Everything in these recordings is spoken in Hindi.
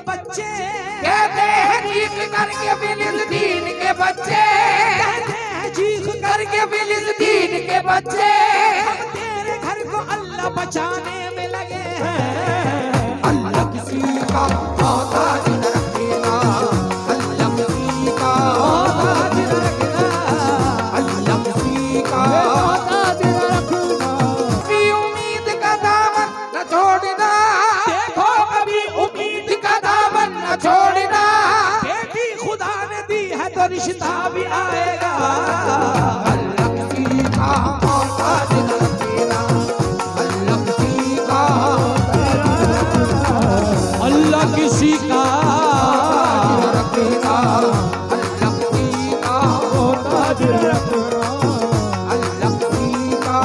बच्चे, कहते हैं चीख करके फिलिस्तीन के बच्चे, कहते हैं चीख करके फिलिस्तीन के बच्चे, हम तेरे घर को अल्लाह बचाने में लगे हैं। अल्लाह किसी का मोहताज न रखेगा, अल्लाह किसी का मोहताज न रखेगा, अल्लाह किसी का मोहताज न रखेगा। कभी उम्मीद का दामन न छोड़ना, देखो कभी उम्मीद का दामन न छोड़ना, बेटी खुदा ने दी है तो रिश्ता भी आएगा। अल्लाह किसी का मोहताज न रखेगा, अल्लाह किसी का अल्लाह किसी का रखेगा, अल्लाह किसी का मोहताज रखेगा, अल्लाह किसी का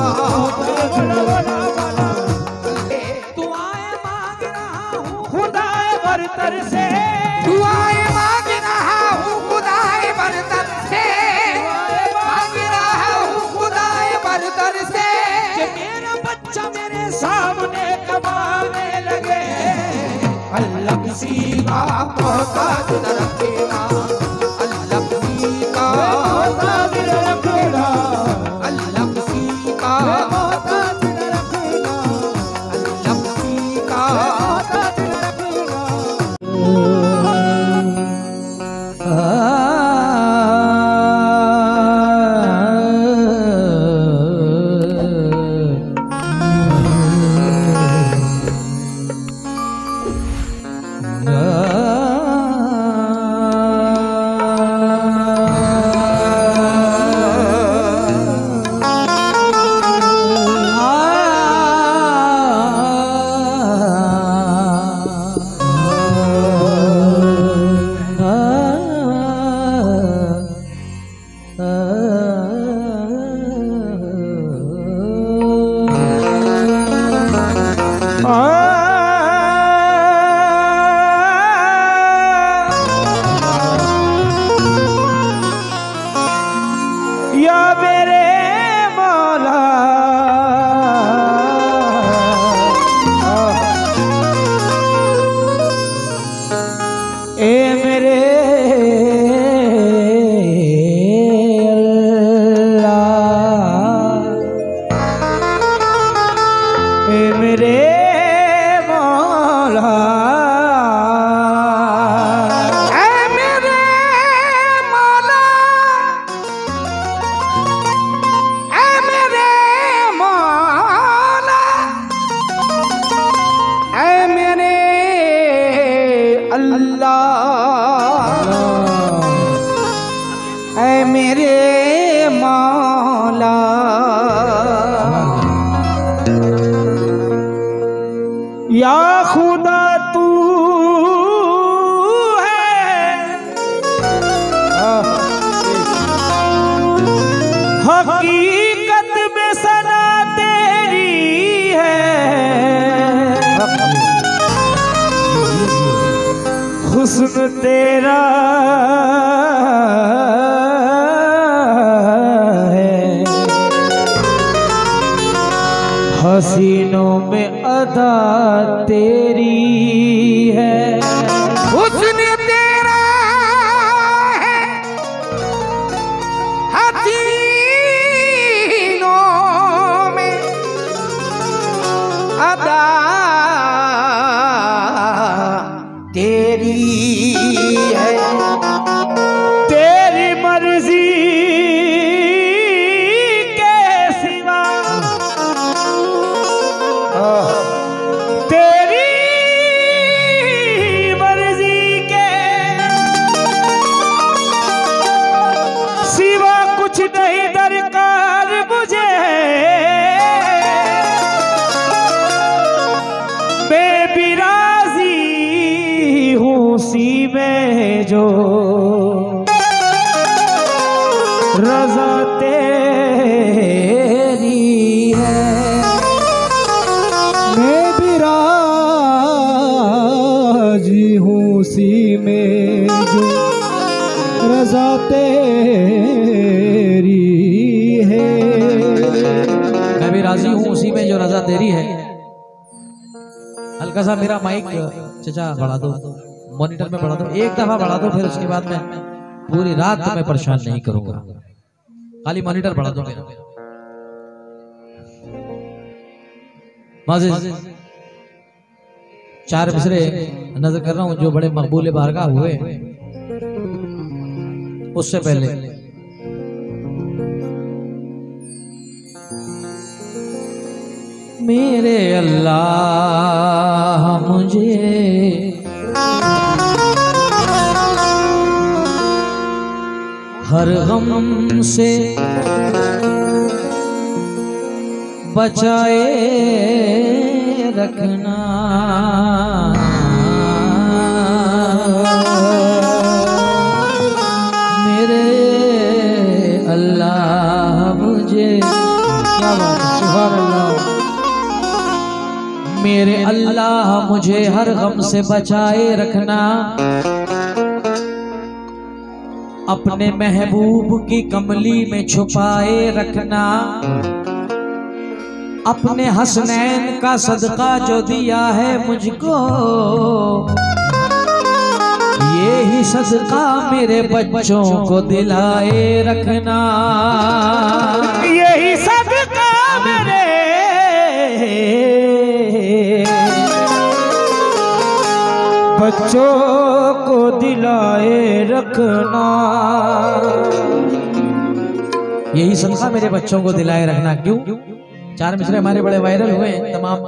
दुआएं मांग रहा हूँ खुदाए बरतर से, दुआएं मांग रहा हूँ खुदाए बरतर से, मांग रहा हूँ खुदाए बरतर से, कि मेरा बच्चा मेरे सामने कमाने लगे। अल्लाह किसी का मोहताज न रखेगा, अल्लाह किसी का मोहताज न रखेगा, अल्लाह किसी का मोहताज न रखेगा, अल्लाह किसी का मोहताज न रखेगा। या मेरे मौला ए मेरे अल्लाह, ए मेरे मौला, ऐ मेरे मौला, ऐ मेरे मौला, ऐ मेरे अल्लाह, ऐ मेरे मौला, या खुदा तू है हकीकत में सना तेरी है, हुस्न तेरा है, हसीनों में अदा तेरी है। हुस्न तेरा है, हसीनों में अदा तेरी है, तेरी मर्जी के सिवा तेरी मर्जी के सिवा कुछ नहीं दरकार मुझे, मैं भी राजी हूँ उसी में जो रज़ा तेरी है। मैं भी राजी हूँ उसी में जो रज़ा तेरी है। मैं भी राजी हूँ उसी में जो रजा तेरी है। हल्का सा मेरा माइक चचा बढ़ा दो। मॉनिटर में बढ़ा दो, एक दफा बढ़ा दो, फिर उसके बाद मैं पूरी रात तुम्हें परेशान नहीं करूंगा। खाली मॉनिटर बढ़ा दो मेरा। माजिद 4 मिसरे नजर कर रहा हूं जो बड़े मकबूल बारगाह हुए। उससे पहले मेरे अल्लाह मुझे हर गम से बचाए रखना, मेरे अल्लाह मुझे, क्या बात है, सुभान अल्लाह, मेरे अल्लाह मुझे हर गम से बचाए रखना, अपने महबूब की कमली में छुपाए रखना, अपने हसनैन का सदका जो दिया है मुझको, ये ही सदका मेरे बच्चों को दिलाए रखना, यही सदका मेरे बच्चों को दिलाए रखना, यही सदका मेरे बच्चों को दिलाए रखना। क्यों? 4 मिसरे हमारे बड़े वायरल हुए, तमाम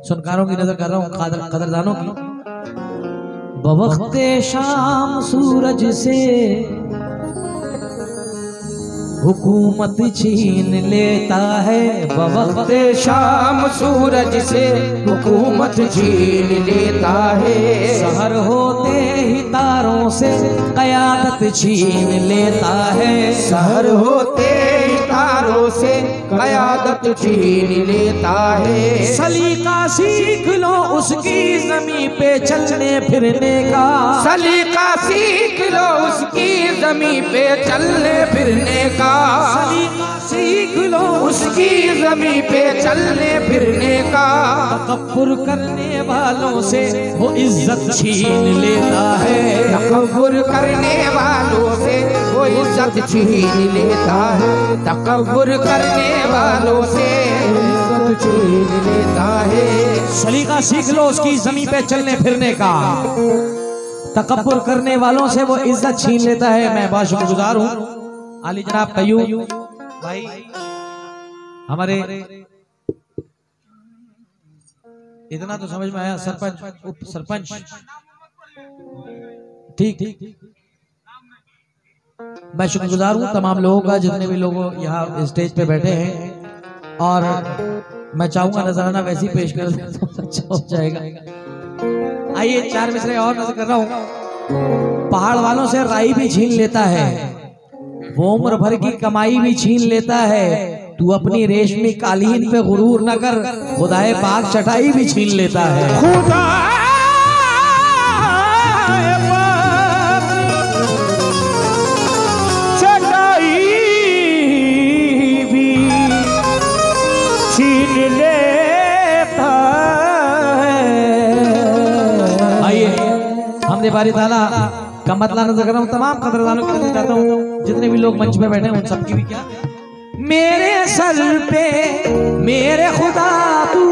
सुनकारों की नजर कर रहा हूँ, कदरदानों की। बवक्ते शाम सूरज से हुकूमत छीन लेता है, बवक्ते शाम सूरज से हुकूमत छीन लेता है, सहर होते ही तारों से क़यादत छीन लेता है, सहर होते ही तारों से क़यादत छीन लेता है, सलीका सीख लो उसकी ज़मीं पे चलने फिरने का, सलीका सीख लो उसकी ज़मीं पे चलने फिरने का, सलीका सीख लो उसकी ज़मीं पे चलने फिरने का, तकब्बुर करने वालों से वो इज्जत छीन लेता है, तकब्बुर करने वालों से वो इज्जत छीन लेता है, तकब्बुर करने वालों से इज्जत छीन लेता है, सलीका सीख लो उसकी ज़मीं पे चलने फिरने का, तकब्बुर करने वालों से वो इज्जत छीन लेता है। मैं बहुत शुक्रगुजार हूँ आली जनाब कयूम भाई, हमारे इतना तो समझ में आया, सरपंच उप सरपंच, ठीक ठीक, मैं शुक्रगुजार हूँ तमाम लोगों का, जितने भी लोग यहाँ स्टेज पे बैठे हैं, और मैं चाहूंगा नजराना वैसे ही पेश कर दें तो अच्छा हो जाएगा। आइए 4 मिसरे और नजर कर रहा हूँ। पहाड़ वालों से राई भी छीन लेता है, वो उम्र भर की कमाई भी छीन लेता है, तू अपनी रेशमी कालीन पे गुरूर न कर, खुदाए पाक चटाई भी छीन लेता है, खुदा चटाई भी छीन लेता है। आइए हमने बारी ताला का मतलब नजर कर रहा हूँ, तमाम कदरदानों को कहना चाहता हूँ, जितने भी लोग मंच पे बैठे हैं उन सबकी भी क्या, मेरे सर पे मेरे खुदा तू,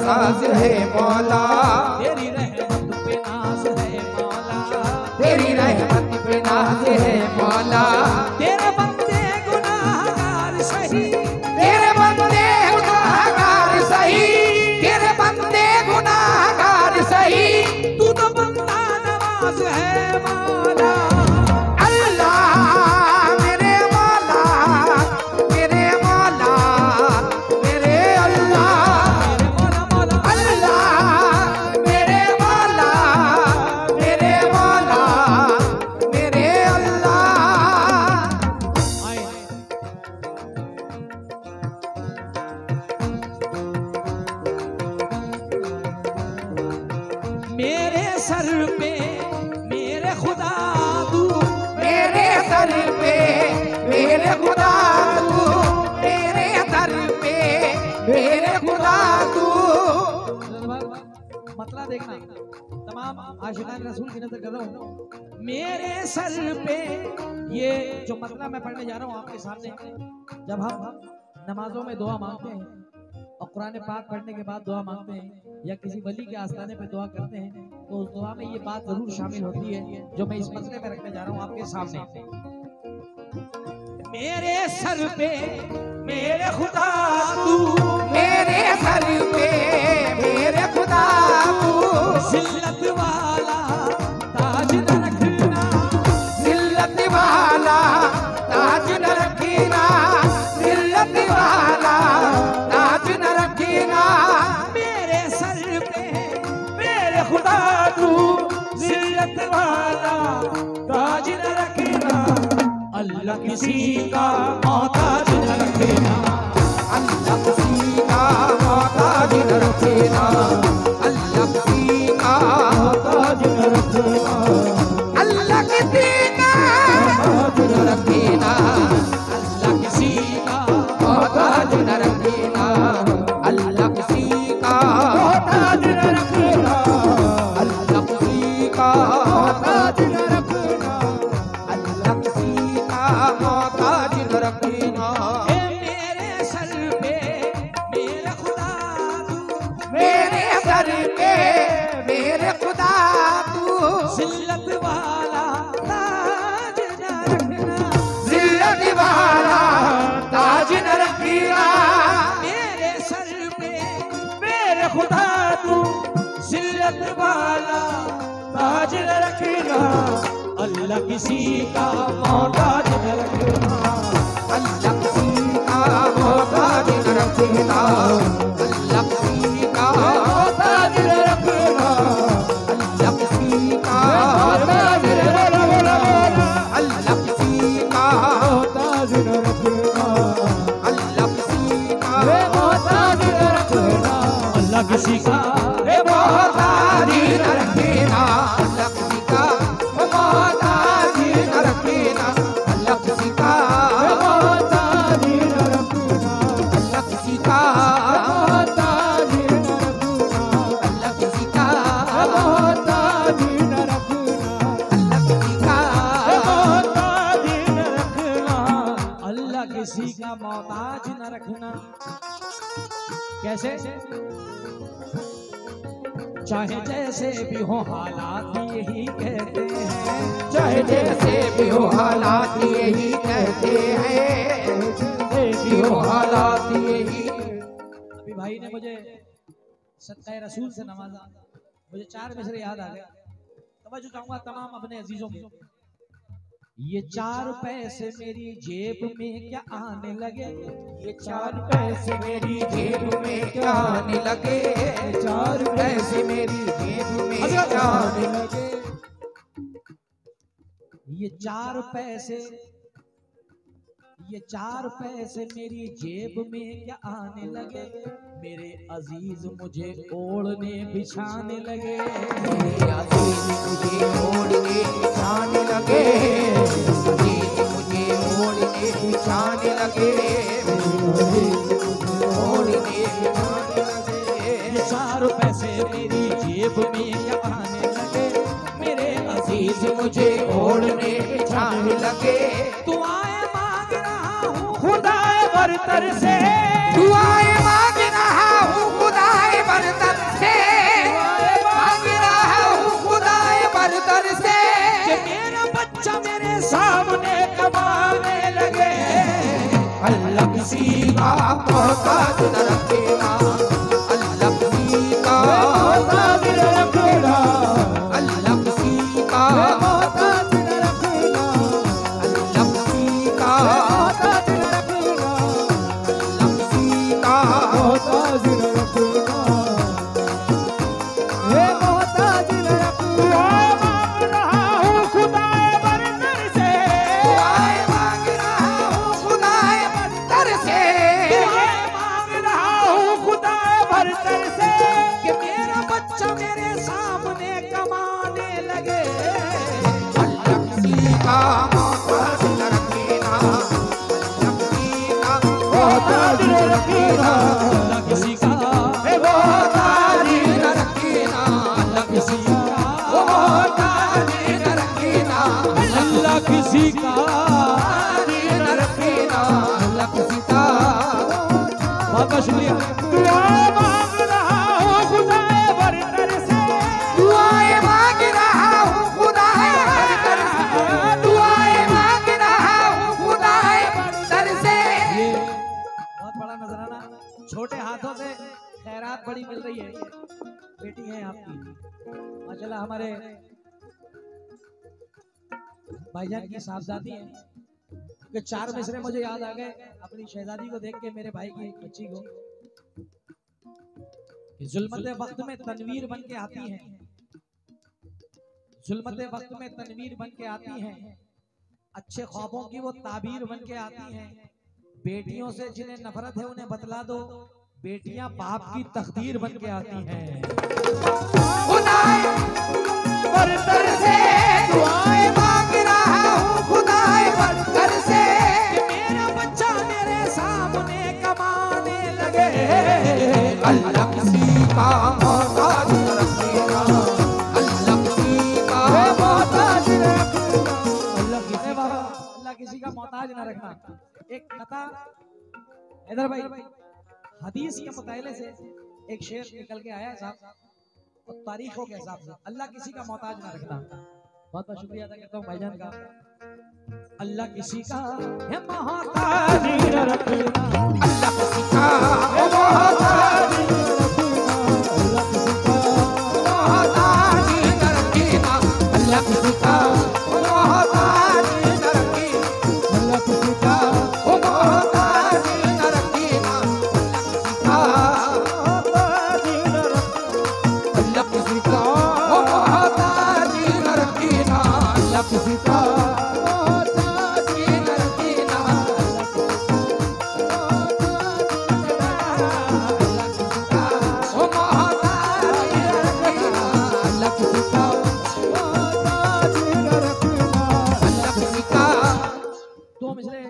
नाज है मौला, तेरी रहमत पे नाज है मौला, तेरी रहमत पे नाज है मौला, तेरे बंदे गुनाहगार सही, तेरे बंदे गुनाहगार सही, तेरे बंदे गुनाहगार सही, तू तो बंदा नवाज है मौला, अल्लाह मेरे मौला, दर पे मेरे खुदा तू, मेरे दर पे मेरे खुदा तू। मतलब देखना, तमाम आशिकान रसूल की नजर कर रहा हूँ मेरे सर पे। ये जो मतलब मैं पढ़ने जा रहा हूँ आपके सामने, जब हम नमाजों में दुआ मांगते हैं और कुरान पाक पढ़ने के बाद दुआ मांगते हैं या किसी वली के आस्थाने पे दुआ करते हैं, तो उस दुआ में ये बात जरूर शामिल होती है जो मैं इस मसले में रखने जा रहा हूँ आपके सामने। मेरे सर पे मेरे खुदा तू, मेरे सर पे मेरे खुदा तू, जिल्लत वाला ताज न रखना, जिल्लत वाला ताज न रखना, जिल्लत वाला ताज न रखना। मेरे सर पे मेरे खुदा तू, जिल्लत वाला ताज न रखना, अल्लाह किसी का मोहताज न रखना, अल्लाह किसी का मोहताज न रखना, अल्लाह किसी का मोहताज न रखना, अल्लाह किसी का मोहताज न रखना, अल्लाह किसी का मोहताज न रखना, अल्लाह किसी का मोहताज न रखना, अल्लाह किसी का मोहताज न रखना, अल्लाह किसी का मोहताज न रखना। मेरे सर पे मेरे खुदा तू, मेरे सर पे मेरे खुदा तू, जिल्लत वाला ताज न रखना, जिल्लत वाला ताज न रखना। मेरे सर पे मेरे खुदा तू, जिल्लत वाला ताज न रखना, अल्लाह किसी का मोहताज न रखना, अल्लाह किसी का मोहताज न रखना, अल्लाह किसी का मोहताज न रखना, अल्लाह किसी का मोहताज न रखना, अल्लाह किसी का मोहताज न रखना, अल्लाह किसी का मोहताज न रखना, अल्लाह किसी का मोहताज न रखना, अल्लाह किसी का मोहताज न रखना, अल्लाह किसी का मोहताज न रखना, अल्लाह किसी का मोहताज न रखना, अल्लाह किसी का मोहताज न रखना, अल्लाह किसी का मोहताज न रखना, अल्लाह किसी का मोहताज न रखना। कैसे? चाहे जैसे भी हो हालात यही कहते हैं, चाहे जैसे भी हो हालात यही कहते हैं, जैसे भी हो हालात यही। अभी भाई ने मुझे सदका रसूल से नवाजा, मुझे 4 मिसरे याद आ गए। तवज्जो चाहूंगा तमाम अपने अजीजों की। ये 4 पैसे मेरी जेब में क्या आने लगे, ये 4 पैसे मेरी जेब में क्या आने लगे, 4 पैसे मेरी जेब में क्या आने लगे। ये 4 पैसे, ये 4 पैसे मेरी जेब में क्या आने लगे, मेरे अजीज मुझे ओढ़ने बिछाने लगे, मेरे अजीज मुझे ओढ़ने बिछाने लगे, अजीज मुझे ओढ़ने बिछाने लगे, ओढ़ने बिछाने लगे। ये 4 पैसे मेरी जेब में क्या आने लगे, मेरे अजीज मुझे ओढ़ने बिछाने लगे। दुआएं मांग रहा हूँ खुदाए बरतर से, दुआएं मांग रहा हूँ खुदाए बरतर से, मांग रहा हूँ खुदाए बरतर से, कि मेरा बच्चा मेरे सामने कमाने लगे, अल्लाह किसी का मोहताज न रखेगा, अल्लाह किसी का मोहताज न रखना, अल्लाह किसी का मोहताज न रखना, अल्लाह किसी का मोहताज न रखना, अल्लाह किसी का मोहताज न रखना, हे मोहताज न रखना। मांग रहा हूँ खुदाए बरतर से, दुआएं मांग रहा हूँ खुदाए बरतर से, दुआएं मांग रहा हूँ खुदाए बरतर से, कि मेरा बच्चा मेरे सामने कमाने लगे, अल्लाह किसी का मोहताज न किसी का न रखना, अल्लाह किसी का। बहुत बहुत शुक्रिया। दुआएं मांग रहा हूँ खुदाए बरतर से, दुआएं मांग रहा हूँ खुदाए बरतर से, दुआएं मांग रहा हूँ खुदाए बरतर से। ये बहुत बड़ा नजराना, छोटे हाथों से खैरात बड़ी मिल रही है। बेटी है आपकी माशाल्लाह, हमारे भाईजान की साहबजादी है। कि 4 मिसरे मुझे याद आ गए अपनी शहजादी को देख के, मेरे भाई की बच्ची को। जुल्मत वक्त में तनवीर बन के आती हैं, जुल्मत वक्त में तनवीर बन के आती हैं, अच्छे ख्वाबों की वो ताबीर बन के आती हैं। बेटियों से जिन्हें नफरत है उन्हें बतला दो, बेटियां बाप की तकदीर बन के आती हैं। खुदाए बरतर से दुआएं मांग रहा हूँ खुदाए बरतर से। मेरा बच्चा मेरे सामने कमाने लगे, अल्लाह किसी का मोहताज न रखना, अल्लाह किसी का मोहताज न रखना। अल्लाह किसी का मोहताज ना रखना। एक कथा इधर भाई, हदीस के मुताले से एक शेर निकल के आया साहब, और तारीखों के हिसाब से अल्लाह किसी का मोहताज ना रखना। बहुत बहुत शुक्रिया अदा करता हूँ भाईजान का। अल्लाह किसी का है मोहताज ना रखना, अल्लाह किसी का मोहताज न रखना, अल्लाह किसी का मोहताज न रखना, अल्लाह किसी का मोहताज न रखना, अल्लाह किसी का मोहताज न रखना, अल्लाह किसी का मोहताज न रखना, दो मिसरे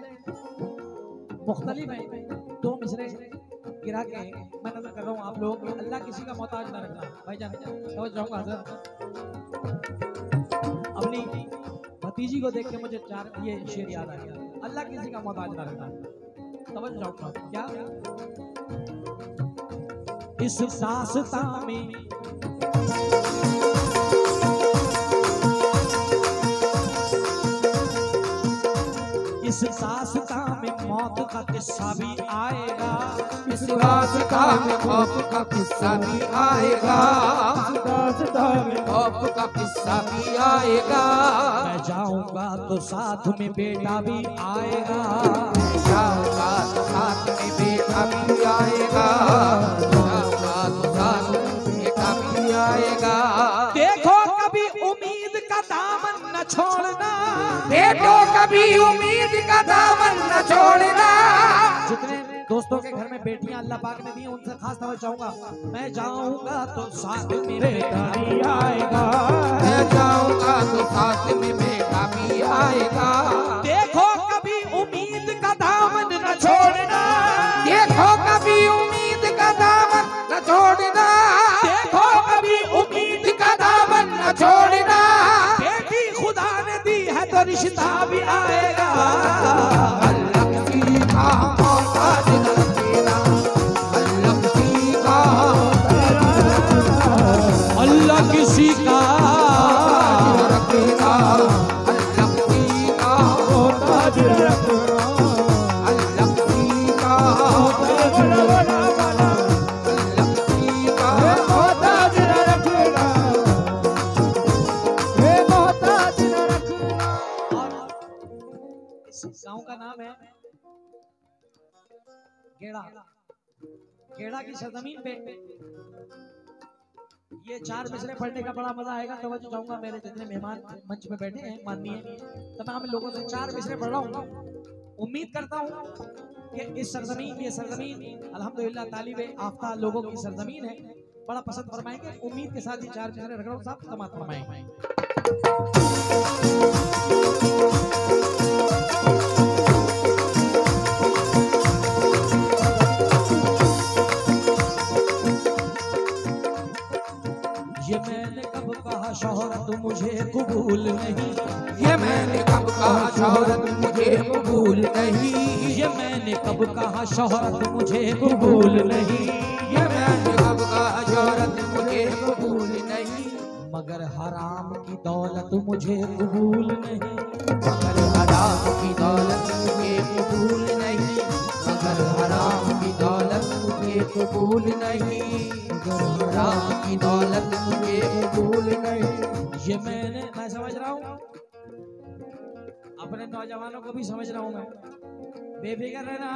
मुख्तलिफ हैं, दो मिसरे गिरा के मैं नजर कर रहा हूँ आप लोगों को। अल्लाह किसी का मोहताज ना रखना भाईजान, समझ जाऊंगा हजरत। अपनी भतीजी को देख के मुझे 4 ये शेर याद आ गया, अल्लाह किसी का मोहताज ना रखना। समझ जाऊंगा क्या इस दास्तां में इस दास्तां में मौत का किस्सा भी आएगा, इस दास्तां में खौफ का किस्सा भी आएगा, इस दास्तां में खौफ का किस्सा भी आएगा। मैं जाऊंगा तो साथ में बेटा भी आएगा, मैं जाऊंगा तो साथ में बेटा भी आएगा, जाऊंगा तो साथ में बेटा भी आएगा। देखो कभी उम्मीद का दामन न छोड़ना, बेटो कभी उम्मीद का दामन न छोड़ना। जितने दोस्तों के घर में बेटियां अल्लाह पाक ने दी उनसे खास तवज्जो चाहूंगा। मैं जाऊंगा तो साथ में बेटा भी आएगा, मैं जाऊंगा तो साथ में बेटा भी आएगा। देखो कभी उम्मीद का दामन न छोड़ना, देखो कभी उम्मीद का दामन न छोड़ना, देखो कभी उम्मीद का दामन न छोड़ना। बेटी खुदा ने दी है तो रिश्ता भी आएगा। अल्लाह किसी का मोहताज न रखना, अल्लाह किसी का अल्लाह किसी का मोहताज न रखना, अल्लाह किसी का मोहताज न रखना, अल्लाह किसी का मोहताज न रखना, अल्लाह किसी का मोहताज न रखना, मोहताज न रखना। इस गांव का नाम है गेड़ा। गेड़ा की सरजमीन पे ये 4 मिसरे पढ़ने का बड़ा मजा आएगा। तवज्जो चाहूंगा मेरे जितने मेहमान मंच में बैठे हैं माननीय तमाम लोगों से 4 मिसरे पढ़ रहा हूँ। उम्मीद करता हूँ कि इस सरजमीन, ये सरजमीन अल्हम्दुलिल्लाह तालिबे आफ्ता लोगों की सरजमीन है, बड़ा पसंद फरमाएंगे। उम्मीद के साथ ही 4 मिसरे रख रहा हूँ, साहब समात फरमाएंगे। ये मैंने कब कहा शोहरत मुझे कबूल नहीं, ये मैंने कब कहा शोहरत मुझे कबूल नहीं, ये मैंने कब कहा शोहरत मुझे कबूल नहीं, ये मैंने कब कहा शोहरत मुझे कबूल नहीं, मगर हराम की दौलत मुझे कबूल नहीं, मगर हराम की दौलत मुझे कबूल नहीं, मगर हराम की दौलत मुझे कबूल नहीं, मगर हराम की दौलत मुझे कबूल नहीं। ये मैं समझ रहा हूँ, अपने नौजवानों को भी समझ रहा हूँ मैं। बेफिक्र रहना,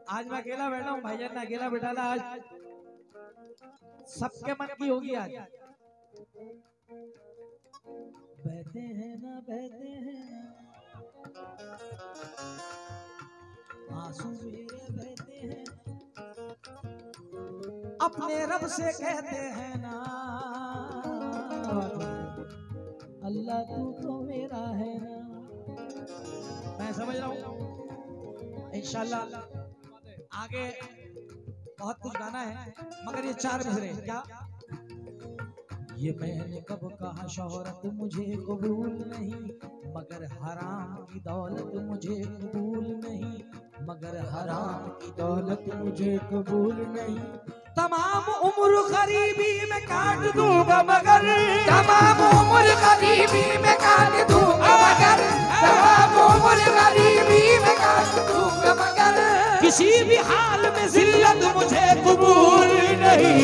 आज मैं अकेला बैठा हूँ, भाईजान ने अकेला बैठा था, आज सबके मन की होगी। आज बहते हैं ना आंसू मेरे बहते हैं, अपने रब से कहते हैं ना अल्लाह तू तो मेरा है ना। मैं समझ रहा हूँ इंशाल्लाह आगे बहुत कुछ गाना है, मगर ये 4 मिसरे क्या। ये मैंने कब कहा शोहरत मुझे कबूल नहीं, मगर हराम की दौलत मुझे कबूल नहीं, मगर हराम की दौलत मुझे कबूल नहीं। तमाम उम्र गरीबी में काट दूंगा मगर, तमाम उम्र गरीबी में काट दूंगा मगर, तमाम उम्र गरीबी में काट दूंगा मगर, किसी भी हाल में जिल्लत मुझे कबूल नहीं।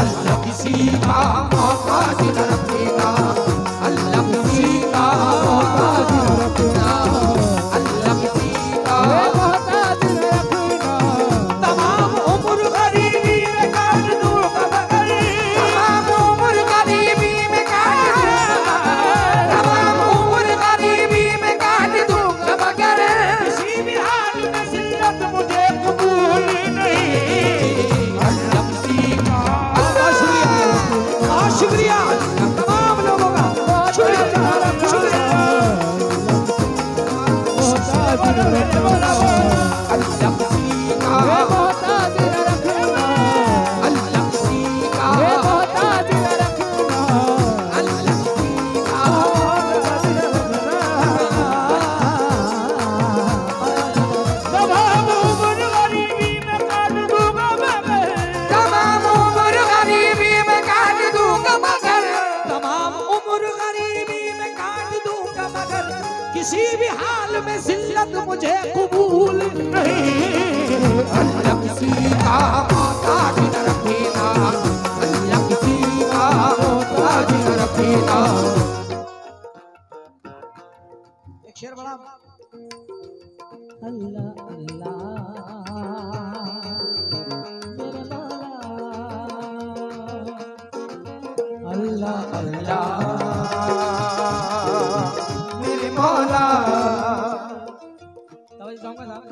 अल्लाह किसी का मोहताज न रखेगा, अल्लाह किसी का मोहताज न रखेगा, अल्लाह किसी का मोहताज न रखेगा। तमाम उम्र गरीबी में काट दूंगा मगर, तमाम उम्र गरीबी में काट दूंगा, तमाम उम्र गरीबी में काट दूंगा मगर, किसी भी हाल में जिल्लत मुझे कबूल नहीं। अल्लाह किसी का शुक्रिया तमाम लोगों का, शुक्रिया शुक्रिया। अल्लाह किसी का मोहताज न रखेगा, अल्लाह किसी का मोहताज न रखेगा, अल्लाह किसी का मोहताज न रखेगा। तमाम उम्र गरीबी में काट दूंगा मगर, तमाम उम्र गरीबी में काट दूंगा मगर, तमाम उम्र गरीबी में काट दूंगा मगर, किसी भी हाल में जिल्लत मुझे कबूल नहीं। अल्लाह किसी का मोहताज न रखेगा, अल्लाह किसी का मोहताज न रखेगा। एक शेर बड़ा अल्लाह अल्लाह मेरे मौला, अल्लाह अल्लाह मेरे मौला। तवज्जो चाहूंगा साहब,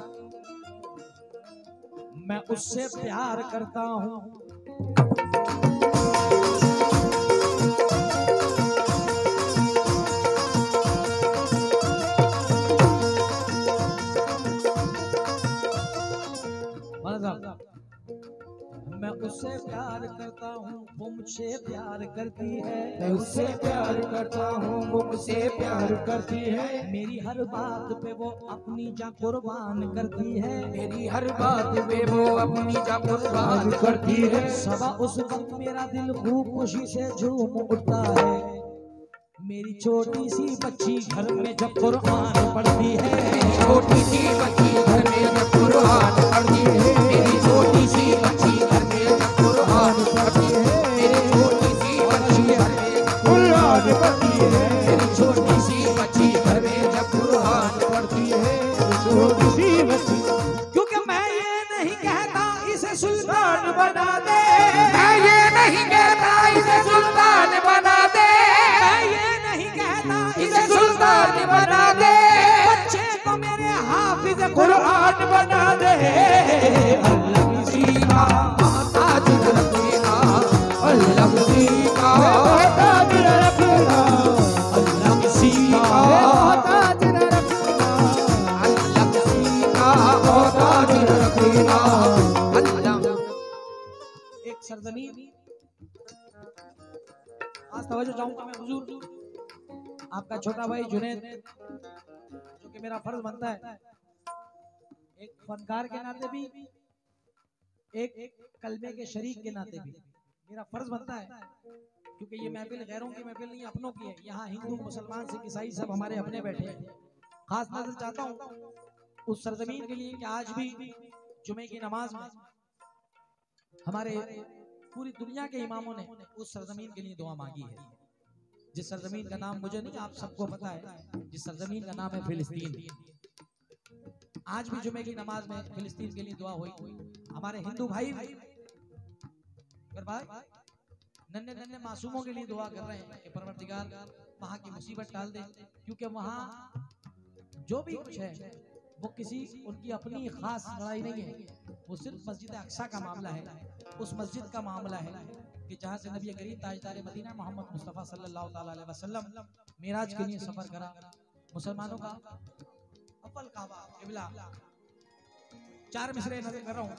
मैं उससे प्यार करता हूँ मैं उससे प्यार करता हूँ, वो मुझसे प्यार करती है, मैं उससे प्यार करता हूँ, वो मुझसे प्यार करती है, मेरी हर बात पे वो अपनी जान कुर्बान करती है, मेरी हर बात पे वो अपनी जान कुर्बान करती है। सबा उस वक्त मेरा दिल खूब खुशी से झूम उठता है, मेरी छोटी सी बच्ची घर में जब कुरान पढ़ती है, छोटी सी बच्ची घर में जब कुरान पढ़ती है, मेरी छोटी सी बच्ची घर में जब कुरान पढ़ती है, मेरी छोटी सी बच्ची घर में जब कुरान पढ़ती है, मेरी छोटी सी बच्ची घर में जब कुरान पढ़ती है, छोटी सी बच्ची। क्योंकि मैं ये नहीं कहता इसे सुल्तान बना दे, मैं ये नहीं कहता इसे सुल्तान बना दे, मैं ये नहीं कहता इसे सुल्तान बना दे, बच्चे को मेरे हाफिज कुरान बना दे। अल्लाह किसी का मोहताज न रखेगा, अल्लाह किसी का मोहताज न रखेगा, अल्लाह किसी का मोहताज न रखेगा, अल्लाह किसी का मोहताज न रखेगा। अल्लाह एक सरजमीन आज तवज्जो चाहूंगा मैं हुजूर, आपका छोटा भाई जुनैद, जो कि मेरा फर्ज बनता है एक फनकार के नाते भी, एक कलमे के शरीक के नाते भी मेरा फर्ज बनता है, क्योंकि ये महफिल गैरों की महफिल नहीं, अपनों की है। यहाँ हिंदू, मुसलमान, सिख, ईसाई सब हमारे अपने बैठे हैं। खास नजर चाहता हूँ उस सरजमीन के लिए कि आज भी जुमे की नमाज में हमारे पूरी दुनिया के इमामों ने उस सरजमीन के लिए दुआ मांगी है। जिस सरजमीन का नाम मुझे नहीं, आप सबको पता है, जिस सरजमीन का नाम है फिलिस्तीन। आज भी जुमे की नमाज में फिलिस्तीन के लिए दुआ हुई। हमारे हिंदू भाई नन्हे नन्हे मासूमों के लिए दुआ कर रहे हैं कि परवरदिगार वहां की मुसीबत टाल दे, क्योंकि वहां जो भी कुछ है वो किसी उनकी अपनी खास लड़ाई नहीं है, वो सिर्फ मस्जिद अक्सा का मामला है। उस मस्जिद का मामला है कि जहाँ से नबी करीम ताजदार मदीना मोहम्मद मुस्तफ़ा सल्लल्लाहु अलैहि वसल्लम मेराज के लिए सफर करा। मुसलमानों का अव्वल काबा किबला। 4 मिसरे नजर कर रहा हूँ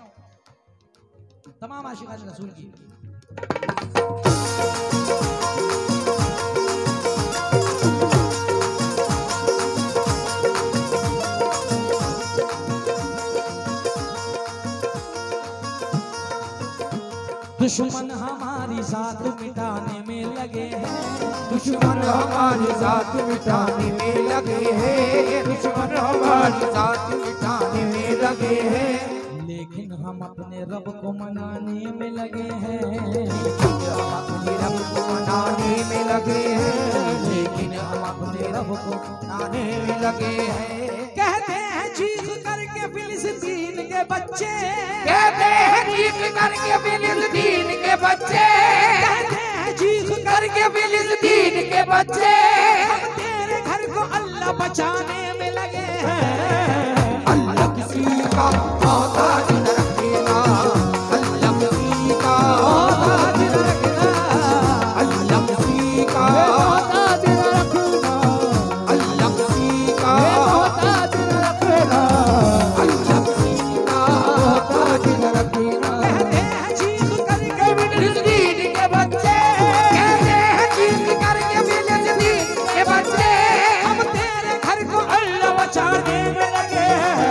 तमाम आशिकान रसूल की। दुश्मन हमारी साथ मिटाने में लगे हैं, दुश्मन हमारी साथ मिटाने में लगे हैं, दुश्मन हमारी साथ मिटाने में लगे हैं, लेकिन हम अपने रब को मनाने में लगे हैं, हम अपने रब को मनाने में लगे हैं, लेकिन हम अपने रब को मनाने में लगे हैं। कहते हैं चीख करके फिलिस्तीन के बच्चे, कहते हैं चीख करके फिलिस्तीन के बच्चे, कहते हैं चीख करके फिलिस्तीन के बच्चे, हम तेरे घर को अल्लाह बचाने में लगे हैं। अल्लाह किसी का मोहताज न रखेगा, अल्लाह किसी का मोहताज न रखेगा, अल्लाह किसी का मोहताज न रखेगा, अल्लाह किसी का मोहताज न रखेगा, अल्लाह किसी का मोहताज न रखेगा। कहते हैं चीख करके फिलिस्तीन के बच्चे, कहते हैं चीख करके फिलिस्तीन के बच्चे, हम तेरे घर को अल्लाह बचाने में लगे हैं।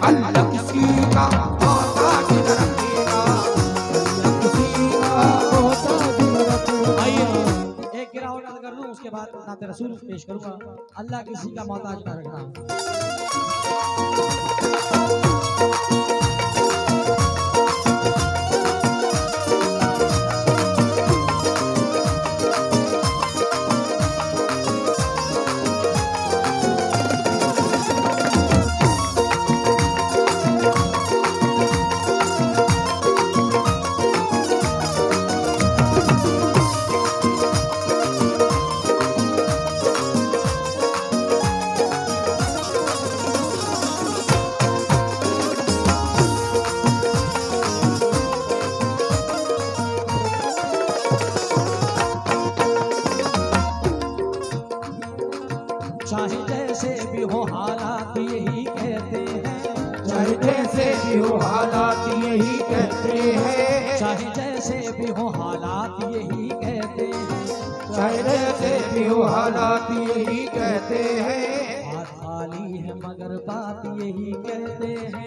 अल्लाह किसी का मोहताज न रखेगा, अल्लाह किसी का मोहताज न रखेगा। आइए एक गिरा और कर लूं, उसके बाद नाते रसूल पेश करूंगा। अल्लाह किसी का मोहताज ना रखना। चाहे जैसे भी हो हालात यही कहते हैं, चाहे जैसे भी हो हालात यही कहते हैं, चाहे जैसे भी हो हालात यही कहते हैं, चाहे जैसे भी हो हालात यही कहते हैं, हाथ खाली है मगर बात यही कहते हैं,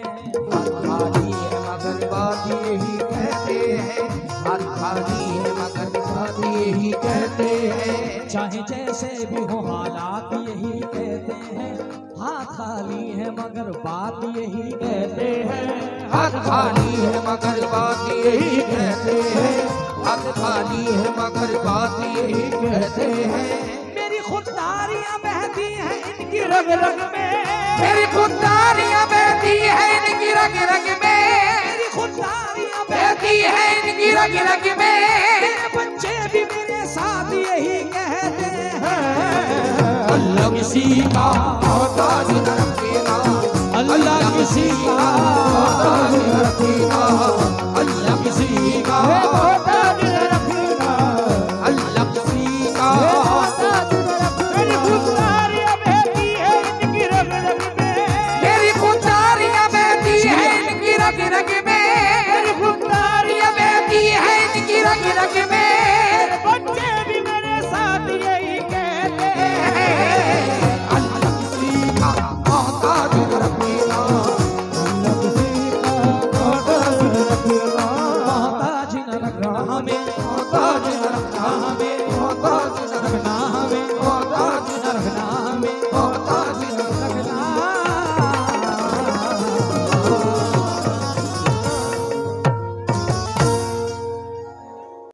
हाथ खाली है मगर बात यही कहते हैं, हाथ खाली है मगर बात यही कहते हैं, चाहे जैसे भी हो हालात यही कहते हैं, हाथ खाली है मगर बात यही कहते हैं, हाथ खाली है मगर बात यही कहते हैं, हाथ खाली है मगर बात यही कहते हैं। मेरी खुददारियां बहती हैं इनकी रग रग में, मेरी खुददारियां बहती है इनकी रग रग में, मेरी खुददारियां बहती है इनकी रग रग में, मेरे बच्चे भी मेरे साथ यही कहते हैं। अल्लाह किसी का मोहताज न रखेगा, अल्लाह किसी का मोहताज न रखेगा,